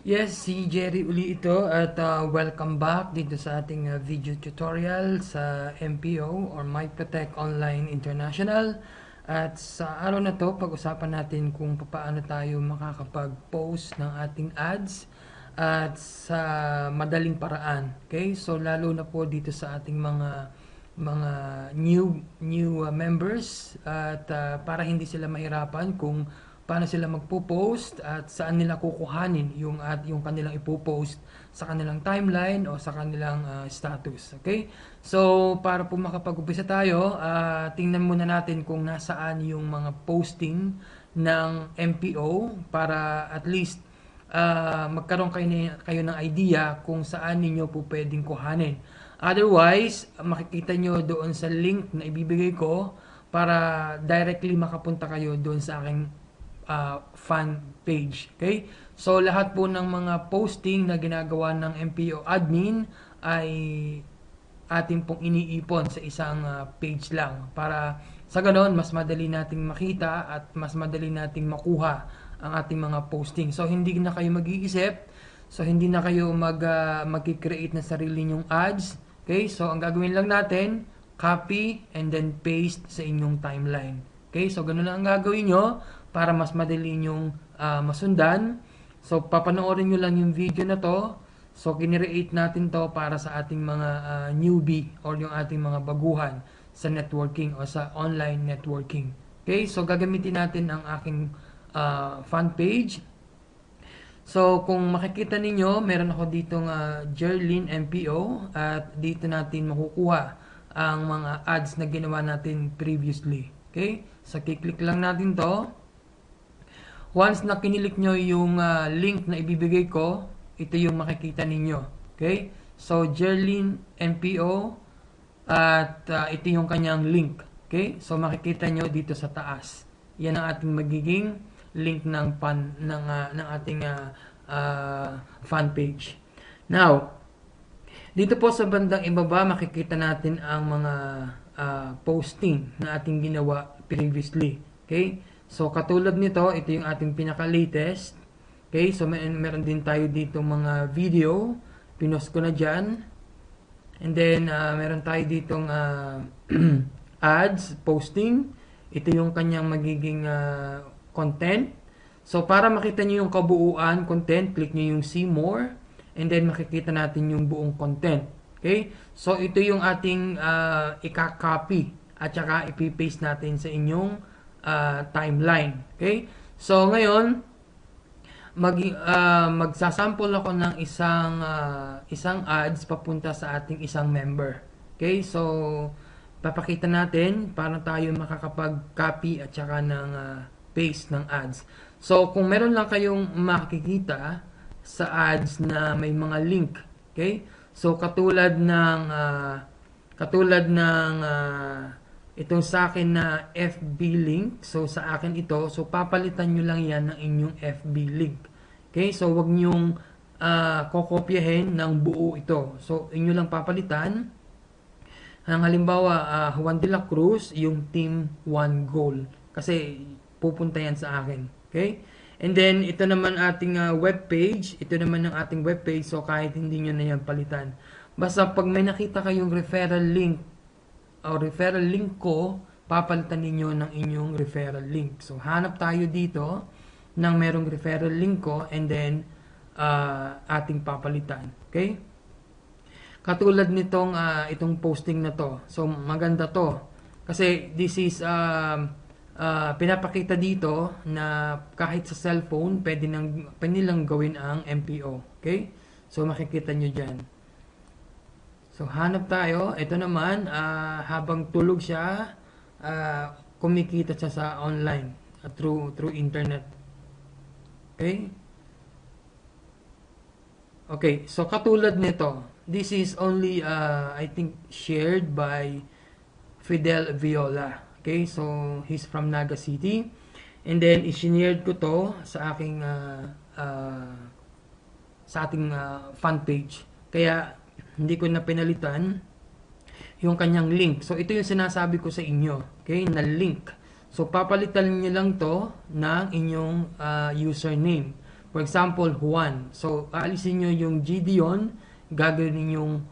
Yes, si Jerry uli ito at welcome back dito sa ating video tutorial sa MPO or MyProtect Online International. At sa araw na to, pag-usapan natin kung paano tayo makakapag-post ng ating ads at sa madaling paraan. Okay? So lalo na po dito sa ating mga new members at para hindi sila mahirapan kung paano sila magpo-post at saan nila kukuhanin yung kanilang ipo-post sa kanilang timeline o sa kanilang status. Okay? So, para po makapag-umpisa tayo, tingnan muna natin kung nasaan yung mga posting ng MPO para at least magkaroon kayo ng idea kung saan ninyo po pwedeng kuhanin. Otherwise, makikita nyo doon sa link na ibibigay ko para directly makapunta kayo doon sa aking fan page. Okay? So, lahat po ng mga posting na ginagawa ng MPO admin ay ating pong iniipon sa isang page lang para sa ganon, mas madali nating makita at mas madali nating makuha ang ating mga posting. So, hindi na kayo mag-iisip. So, hindi na kayo mag-create na sarili nyong ads. Okay? So, ang gagawin lang natin, copy and then paste sa inyong timeline. Okay? So, ganun lang ang gagawin nyo para mas madali nyong masundan. So, papanoorin nyo lang yung video na to. So, kinreate natin to para sa ating mga newbie or yung ating mga baguhan sa networking o sa online networking. Okay? So, gagamitin natin ang aking fan page. So, kung makikita ninyo, meron ako ditong Jerlin MPO at dito natin makukuha ang mga ads na ginawa natin previously. Okay? So, kiklik lang natin to. Once na kinilik nyo yung link na ibibigay ko, ito yung makikita ninyo. Okay? So, Jerlin MPO at ito yung kanyang link. Okay? So, makikita nyo dito sa taas. Yan ang ating magiging link ng ating fan page. Now, dito po sa bandang ibaba, makikita natin ang mga posting na ating ginawa previously. Okay? So, katulad nito, ito yung ating pinaka-latest. Okay? So, meron din tayo dito mga video. Pinost ko na dyan. And then, meron tayo ditong ads, posting. Ito yung kanyang magiging content. So, para makita nyo yung kabuuan content, click nyo yung see more. And then, makikita natin yung buong content. Okay? So, ito yung ating ika-copy at saka ipipaste natin sa inyong timeline. Okay? So, ngayon, magsasample ako ng isang ads papunta sa ating isang member. Okay? So, papakita natin para tayo makakapag-copy at saka ng paste ng ads. So, kung meron lang kayong makikita sa ads na may mga link. Okay? So, katulad ng itong sa akin na FB link. So, sa akin ito. So, papalitan nyo lang yan ng inyong FB link. Okay? So, wag nyong kokopyahin ng buo ito. So, inyo lang papalitan. Ang halimbawa, Juan de la Cruz, yung Team 1 Goal. Kasi, pupunta yan sa akin. Okay? And then, ito naman ating web page. Ito naman ang ating web page. So, kahit hindi nyo na yan palitan. Basta, pag may nakita kayong referral link, o referral link ko, papalitan ninyo ng inyong referral link. So, hanap tayo dito ng merong referral link ko and then ating papalitan. Okay? Katulad nitong itong posting na to. So, maganda to. Kasi this is pinapakita dito na kahit sa cellphone, pwede lang gawin ang MPO. Okay? So, makikita nyo dyan. So, hanap tayo. Ito naman, habang tulog siya, kumikita siya sa online through internet. Okay? Okay, so katulad nito, this is only, I think, shared by Fidel Viola. Okay, so he's from Naga City. And then, isineared ko to sa aking, sa ating fan page. Kaya, hindi ko na pinalitan yung kanyang link. So, ito yung sinasabi ko sa inyo. Okay, na link. So, papalitan nyo lang to ng inyong username. For example, Juan. So, aalisin nyo yung Gideon, gagawin yung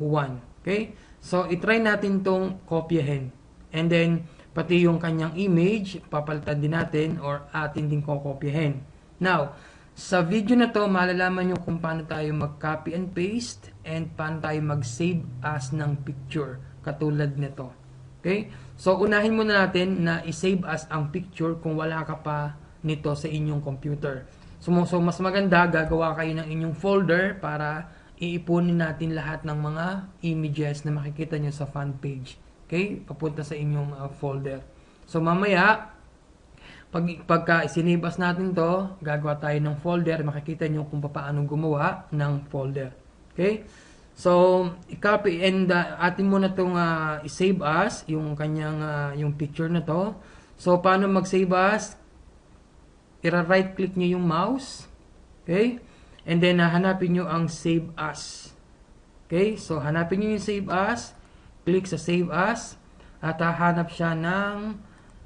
Juan. Okay? So, itry natin tong kopyahin. And then, pati yung kanyang image, papalitan din natin or atin din kokopyahin. Now, sa video na to, malalaman nyo kung paano tayo mag-copy and paste and paano tayo mag-save as ng picture katulad nito. Okay? So, unahin muna natin na i-save as ang picture kung wala ka pa nito sa inyong computer. So mas maganda, gagawa kayo ng inyong folder para iipunin natin lahat ng mga images na makikita nyo sa fan page. Okay? Papunta sa inyong folder. So, mamaya, pagka isinibas natin to, gagawa tayo ng folder, makikita nyo kung paano gumawa ng folder. Okay? So, i-copy and atin muna itong i-save as, yung kanyang, yung picture na to. So, paano mag-save as? I-right click nyo yung mouse. Okay? And then, hanapin nyo ang save as. Okay? So, hanapin nyo yung save as. Click sa save as. At hahanap siya ng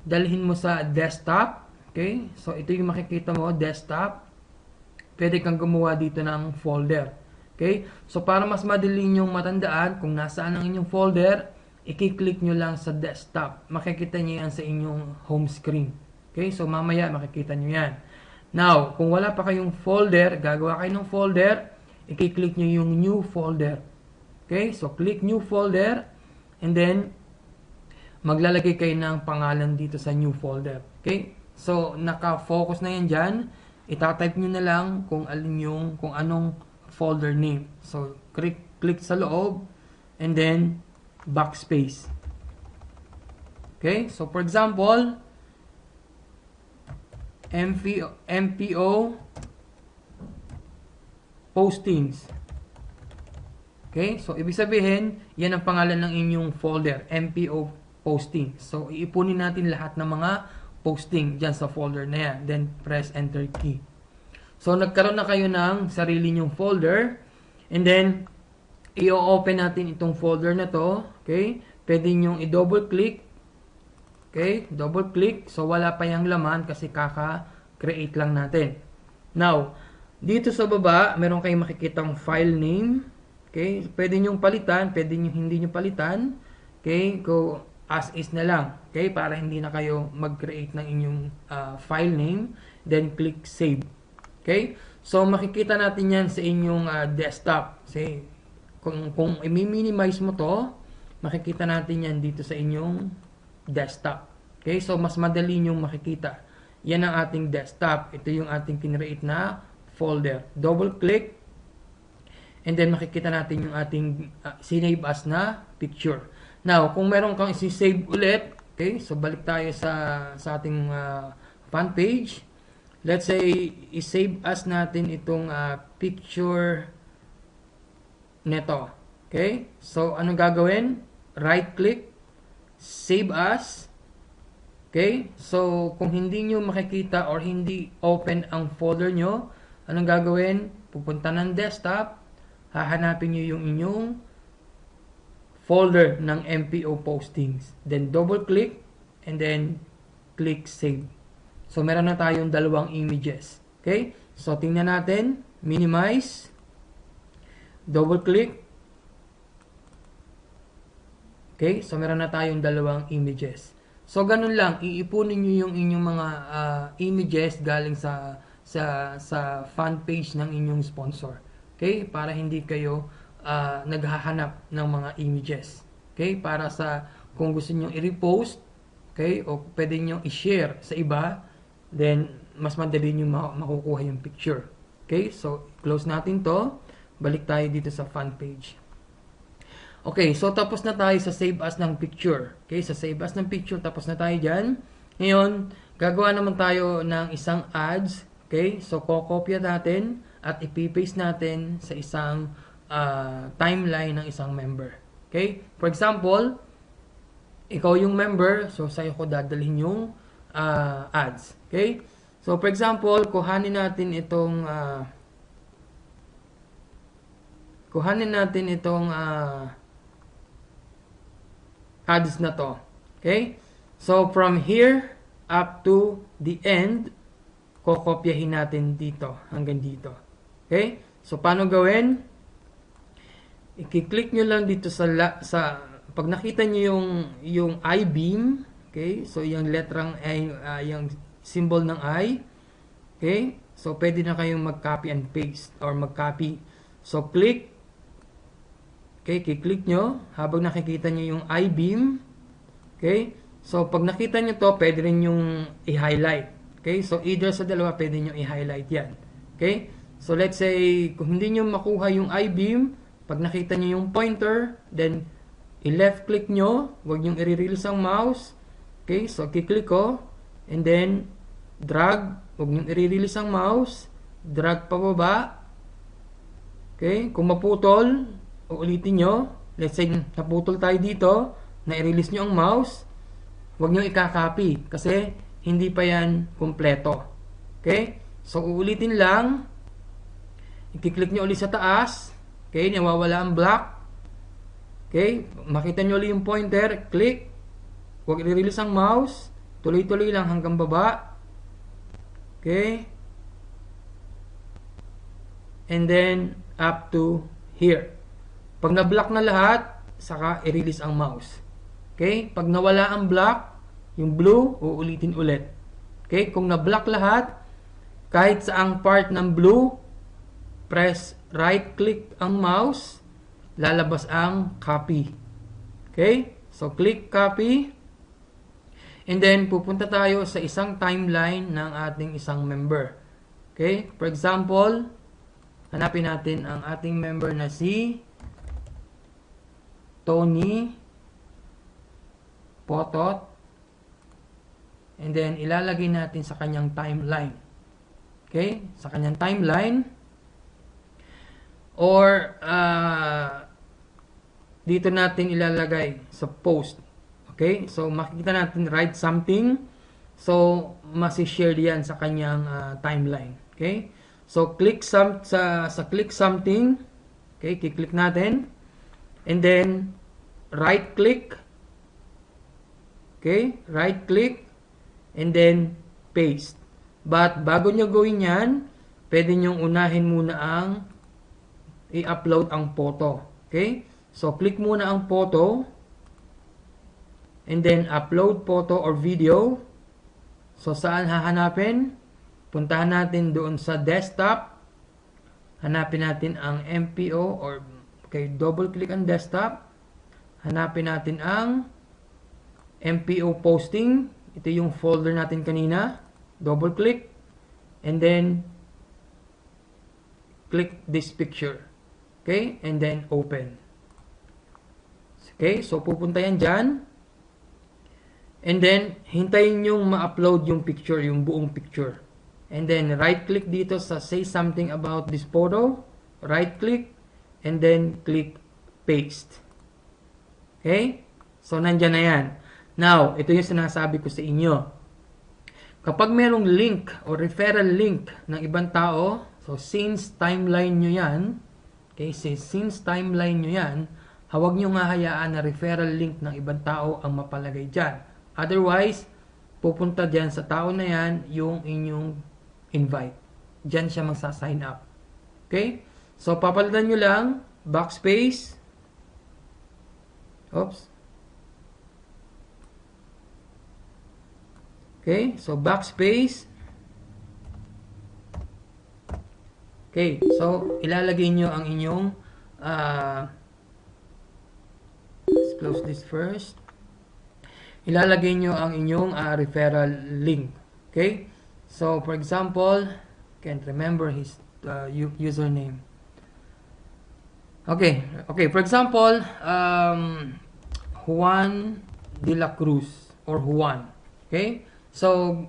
dalhin mo sa desktop. Okay? So, ito yung makikita mo, desktop. Pwede kang gumawa dito ng folder. Okay? So, para mas madali nyong matandaan kung nasaan ang inyong folder, i-click nyo lang sa desktop. Makikita nyo yan sa inyong home screen. Okay? So, mamaya makikita nyo yan. Now, kung wala pa kayong folder, gagawa kayo ng folder, i-click nyo yung new folder. Okay? So, click new folder, and then, maglalagay kayo ng pangalan dito sa new folder. Okay? So, naka-focus na yan dyan. Itatype nyo na lang kung anong folder name. So, click sa loob, and then, backspace. Okay? So, for example, MPO postings. Okay? So, ibig sabihin, yan ang pangalan ng inyong folder, MPO posting. So, iipunin natin lahat ng mga posting dyan sa folder na yan. Then, press enter key. So, nagkaroon na kayo ng sarili nyong folder. And then, i-open natin itong folder na to. Okay? Pwede nyong i-double click. Okay? Double click. So, wala pa yung laman kasi kaka-create lang natin. Now, dito sa baba, meron kayong makikitang file name. Okay? Pwede nyong palitan. Pwede nyong hindi nyo palitan. Okay? Go as is na lang. Okay? Para hindi na kayo mag-create ng inyong file name. Then, click save. Okay? So, makikita natin yan sa inyong desktop. Kasi, kung i-minimize mo to, makikita natin yan dito sa inyong desktop. Okay? So, mas madali nyong makikita. Yan ang ating desktop. Ito yung ating kinreate na folder. Double click. And then, makikita natin yung ating sinave as na picture. Now, kung meron kang isi-save ulit, okay, so balik tayo sa ating fan page. Let's say, i-save as natin itong picture neto. Okay, so anong gagawin? Right-click, save as. Okay, so kung hindi nyo makikita or hindi open ang folder nyo, anong gagawin? Pupunta ng desktop, hahanapin nyo yung inyong folder ng MPO postings. Then double click and then click save. So meron na tayong dalawang images. Okay? So tingnan natin, minimize, double click. Okay? So meron na tayong dalawang images. So ganun lang, iipunin niyo yung inyong mga images galing sa fan page ng inyong sponsor. Okay? Para hindi kayo naghahanap ng mga images. Okay? Para sa kung gusto niyo i-repost, okay? O pwede niyo i-share sa iba, then mas madali niyo makukuha yung picture. Okay? So, close natin to. Balik tayo dito sa fan page. Okay, so tapos na tayo sa save as ng picture. Okay, sa save as ng picture, tapos na tayo dyan. Ngayon, gagawa naman tayo ng isang ads. Okay, so kokopya natin at ipipaste natin sa isang timeline ng isang member. Okay? For example, ikaw yung member, so sa'yo ko dadalhin yung ads. Okay? So, for example, kuhanin natin itong ads na to. Okay? So, from here up to the end, kokopyahin natin dito, hanggang dito. Okay? So, paano gawin? I-click nyo lang dito pag nakita nyo yung I-beam, okay? So, yung letrang I, yung symbol ng I, okay? So, pwede na kayong mag-copy and paste or mag-copy. So, click. Okay, i-click nyo habang nakikita nyo yung I-beam. Okay? So, pag nakita nyo to, pwede rin yung i-highlight. Okay? So, either sa dalawa, pwede nyo i-highlight yan. Okay? So, let's say, kung hindi nyo makuha yung I-beam, pag nakita nyo yung pointer, then, i-left click nyo, huwag nyo i-release ang mouse. Okay? So, i-click ko, and then, drag, huwag nyo i-release ang mouse, drag pababa. Okay? Kung maputol, uulitin nyo. Let's say, naputol tayo dito, na-release nyo ang mouse, huwag nyo i-copy kasi hindi pa yan kumpleto. Okay? So, uulitin lang. I-click nyo ulit sa taas. Okay? Nawawala ang black. Okay? Makita nyo ulit yung pointer. Click. Huwag i-release ang mouse. Tuloy-tuloy lang hanggang baba. Okay? And then, up to here. Pag na-block na lahat, saka i-release ang mouse. Okay? Pag nawala ang black, yung blue, uulitin ulit. Okay? Kung na-block lahat, kahit saang part ng blue, press right-click ang mouse, lalabas ang copy. Okay? So, click copy. And then, pupunta tayo sa isang timeline ng ating isang member. Okay? For example, hanapin natin ang ating member na si Tony Potot. And then, ilalagay natin sa kanyang timeline. Okay? Sa kanyang timeline. Or, dito natin ilalagay sa post. Okay? So, makikita natin write something. So, masishare yan sa kanyang timeline. Okay? So, click sa click something. Okay? Kiklik natin. And then, right-click. Okay? Right-click. And then, paste. But, bago nyo gawin yan, pwede nyo unahin muna ang i-upload ang photo. Okay? So, click muna ang photo. And then, upload photo or video. So, saan hahanapin? Puntahan natin doon sa desktop. Hanapin natin ang MPO or okay, double-click ang desktop. Hanapin natin ang MPO posting. Ito yung folder natin kanina. Double-click. And then, click this picture. Okay? And then, open. Okay? So, pupunta yan dyan. And then, hintayin yung ma-upload yung picture, yung buong picture. And then, right-click dito sa say something about this photo. Right-click. And then, click paste. Okay? So, nandyan na yan. Now, ito yung sinasabi ko sa inyo. Kapag merong link o referral link ng ibang tao, so, since timeline nyo yan, okay, since timeline nyo yan, huwag nyo nga hayaan na referral link ng ibang tao ang mapalagay dyan. Otherwise, pupunta dyan sa tao na yan yung inyong invite. Dyan siya magsa-sign up. Okay? So, papalitan nyo lang, backspace. Oops. Okay, so backspace. Okay, so ilalagay nyo ang inyong let's close this first. Ilalagay nyo ang inyong referral link. Okay, so for example, can't remember his username. Okay, for example, Juan de la Cruz or Juan. Okay, so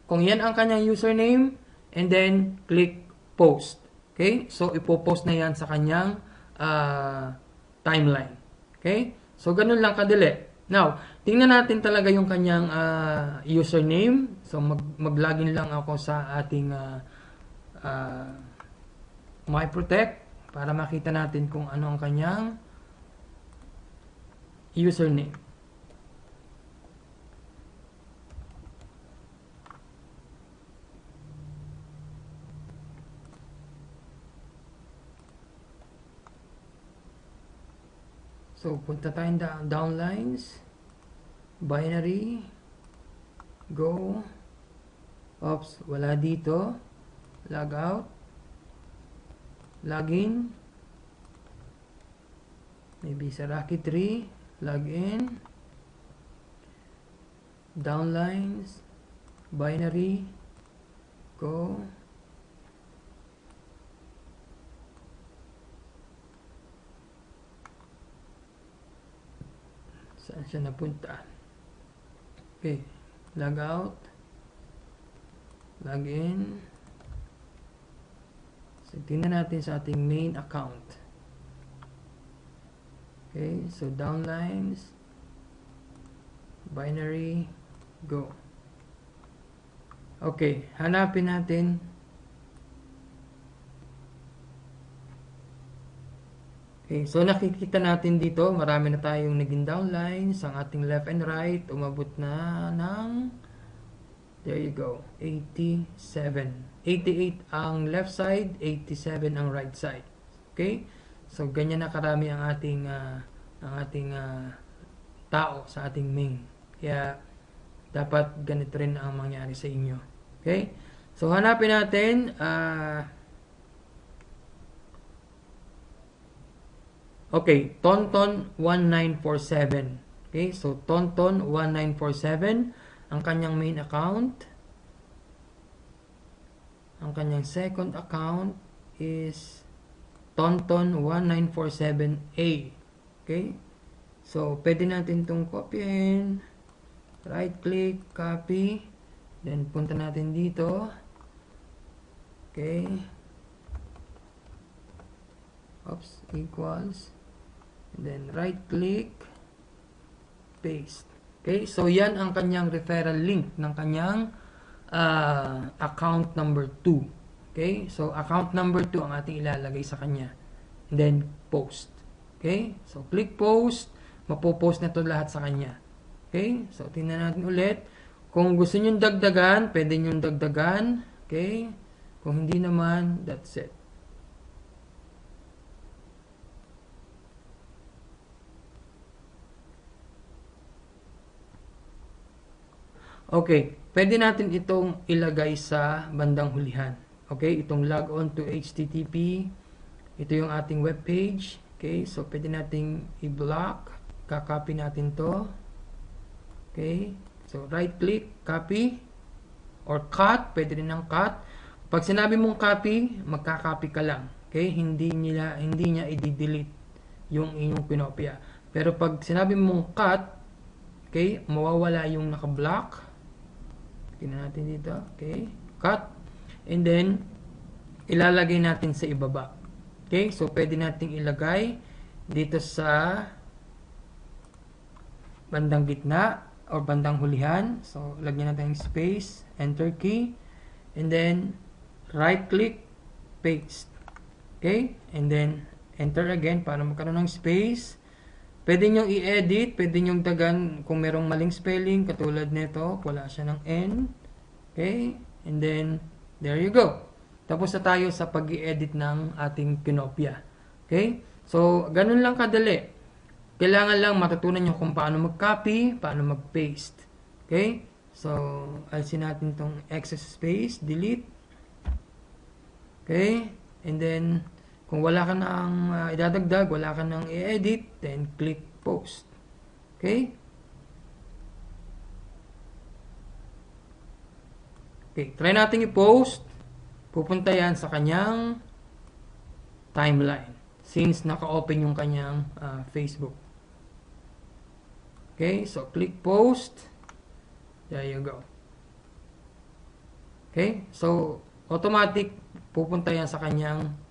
kung yan ang kanyang username, and then click post. Okay, so ipopost na yan sa kanyang timeline. Okay, so ganun lang kadali. Now, tingnan natin talaga yung kanyang username. So mag-login lang ako sa ating MyProtect para makita natin kung ano ang kanyang username. So, punta tayong downlines, binary, go, oops, wala dito, log out, login, maybe sa Rocky 3, log in, downlines, binary, go, saan siya napunta? Okay, log out, log in. So, tingnan natin sa ating main account. Okay, so downlines, binary, go. Okay, hanapin natin. Okay, so nakikita natin dito, marami na tayong naging downlines. Ang ating left and right, umabot na ng, there you go, 87. 88 ang left side, 87 ang right side. Okay? So, ganyan na karami ang ating, tao sa ating main. Kaya, dapat ganito rin ang mangyari sa inyo. Okay? So, hanapin natin, okay, Tonton1947. Okay, so Tonton1947 ang kanyang main account. Ang kanyang second account is Tonton1947A. Okay? So, pwede natin itong copyin. Right click, copy. Then, punta natin dito. Okay. Oops, equals. And then, right click, paste. Okay? So, yan ang kanyang referral link ng kanyang account number 2. Okay? So, account number 2 ang ating ilalagay sa kanya. And then, post. Okay? So, click post. Mapopost na ito lahat sa kanya. Okay? So, tingnan natin ulit. Kung gusto nyo dagdagan, pwede nyo dagdagan. Okay? Kung hindi naman, that's it. Okay, pwede natin itong ilagay sa bandang hulihan. Okay, itong log on to HTTP. Ito yung ating web page. Okay, so pwede nating i-block. Kakopy natin to. Okay, so right click, copy. Or cut, pwede rin ng cut. Pag sinabi mong copy, magka-copy ka lang. Okay, hindi niya i-delete yung inyong pinopya. Pero pag sinabi mong cut, okay, mawawala yung naka-block. Tingnan natin dito. Okay. Cut. And then, ilalagay natin sa ibaba. Okay. So, pwede natin ilagay dito sa bandang gitna or bandang hulihan. So, lagyan natin yung space. Enter key. And then, right click. Paste. Okay. And then, enter again para magkaroon ng space. Pwede nyo i-edit, pwede nyo dagan kung merong maling spelling, katulad nito, wala siya ng N. Okay? And then, there you go. Tapos na tayo sa pag-i-edit ng ating kinopya. Okay? So, ganun lang kadali. Kailangan lang matutunan nyo kung paano mag-copy, paano mag-paste. Okay? So, alisin natin itong excess space, delete. Okay? And then, kung wala ka nang idadagdag, wala ka nang i-edit, then click post. Okay? Okay, try natin i-post. Pupunta yan sa kanyang timeline since naka-open yung kanyang Facebook. Okay, so click post. There you go. Okay, so automatic pupunta yan sa kanyang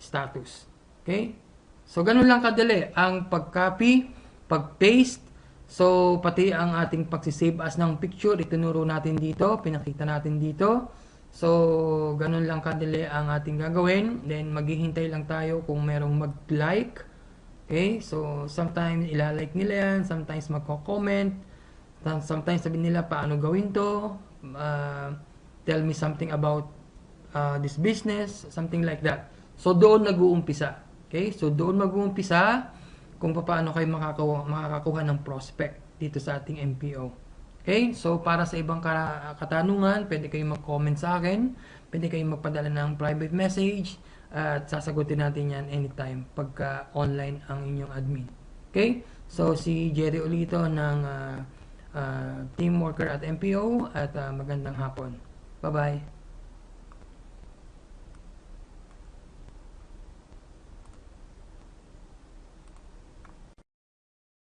status. Okay? So, ganun lang kadali ang pag-copy, pag-paste. So, pati ang ating pagsisave as ng picture, itinuro natin dito, pinakita natin dito. So, ganun lang kadali ang ating gagawin. Then, maghihintay lang tayo kung merong mag-like. Okay? So, sometimes ilalike nila yan, sometimes magko-comment, sometimes sabihin nila paano gawin to, tell me something about this business, something like that. So, doon nag-uumpisa. Okay? So, doon mag-uumpisa. kung paano kayo makakakuha ng prospect dito sa ating MPO. Okay? So, para sa ibang katanungan, pwede kayong mag-comment sa akin, pwede kayong magpadala ng private message, at sasagutin natin yan anytime pagka online ang inyong admin. Okay? So, si Jerry Olito ng team worker at MPO, at magandang hapon. Bye-bye.